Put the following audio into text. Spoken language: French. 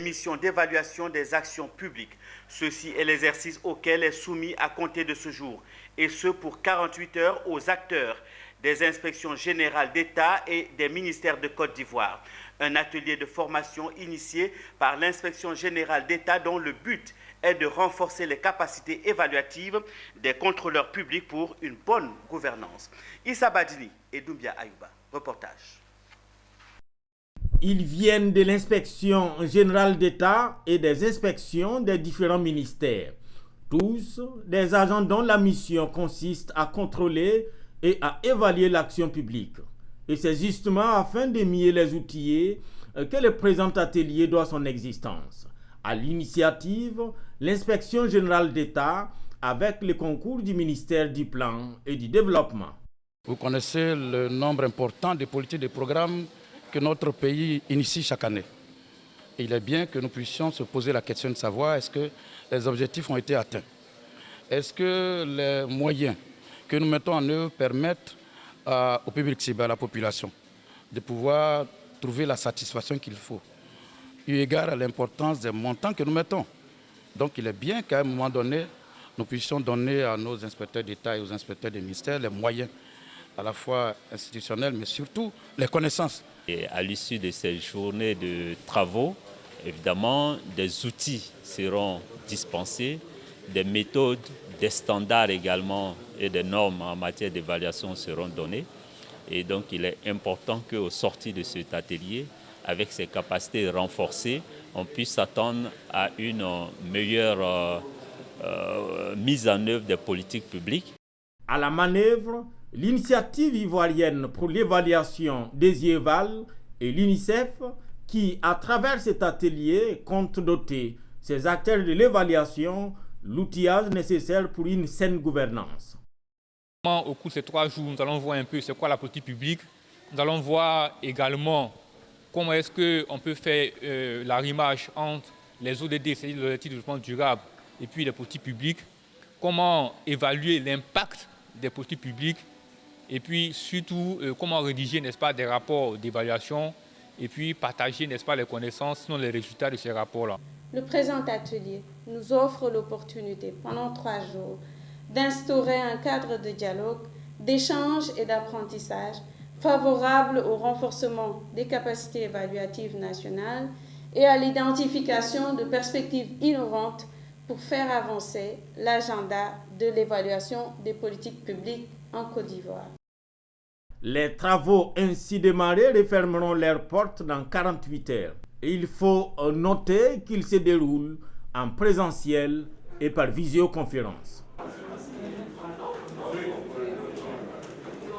Mission d'évaluation des actions publiques. Ceci est l'exercice auquel est soumis à compter de ce jour, et ce pour 48 heures aux acteurs des inspections générales d'État et des ministères de Côte d'Ivoire. Un atelier de formation initié par l'inspection générale d'État dont le but est de renforcer les capacités évaluatives des contrôleurs publics pour une bonne gouvernance. Issa Badini et Doumbia Ayouba. Reportage. Ils viennent de l'inspection générale d'État et des inspections des différents ministères. Tous des agents dont la mission consiste à contrôler et à évaluer l'action publique. Et c'est justement afin d'émuler les outillés que le présent atelier doit son existence. À l'initiative, l'inspection générale d'État avec le concours du ministère du Plan et du Développement. Vous connaissez le nombre important de politiques et de programmes que notre pays initie chaque année. Et il est bien que nous puissions se poser la question de savoir est-ce que les objectifs ont été atteints? Est-ce que les moyens que nous mettons en œuvre permettent au public cible, à la population, de pouvoir trouver la satisfaction qu'il faut, eu égard à l'importance des montants que nous mettons. Donc il est bien qu'à un moment donné, nous puissions donner à nos inspecteurs d'État et aux inspecteurs des ministères les moyens, à la fois institutionnels, mais surtout les connaissances. Et à l'issue de ces journées de travaux, évidemment, des outils seront dispensés, des méthodes, des standards également et des normes en matière d'évaluation seront donnés. Et donc, il est important qu'au sortir de cet atelier, avec ses capacités renforcées, on puisse s'attendre à une meilleure mise en œuvre des politiques publiques. À la manœuvre, l'initiative ivoirienne pour l'évaluation des IEVAL et l'UNICEF qui, à travers cet atelier, compte doter ces acteurs de l'évaluation l'outillage nécessaire pour une saine gouvernance. Au cours de ces 3 jours, nous allons voir un peu c'est quoi la politique publique. Nous allons voir également comment est-ce qu'on peut faire l'arrimage entre les ODD, c'est-à-dire l'objectif de développement durable, et puis les politiques publiques. Comment évaluer l'impact des politiques publiques et puis surtout comment rédiger, n'est-ce pas, des rapports d'évaluation et puis partager, n'est-ce pas, les connaissances, sinon les résultats de ces rapports-là. Le présent atelier nous offre l'opportunité pendant 3 jours d'instaurer un cadre de dialogue, d'échange et d'apprentissage favorable au renforcement des capacités évaluatives nationales et à l'identification de perspectives innovantes pour faire avancer l'agenda de l'évaluation des politiques publiques en Côte d'Ivoire. Les travaux ainsi démarrés refermeront leurs portes dans 48 heures. Et il faut noter qu'ils se déroulent en présentiel et par visioconférence.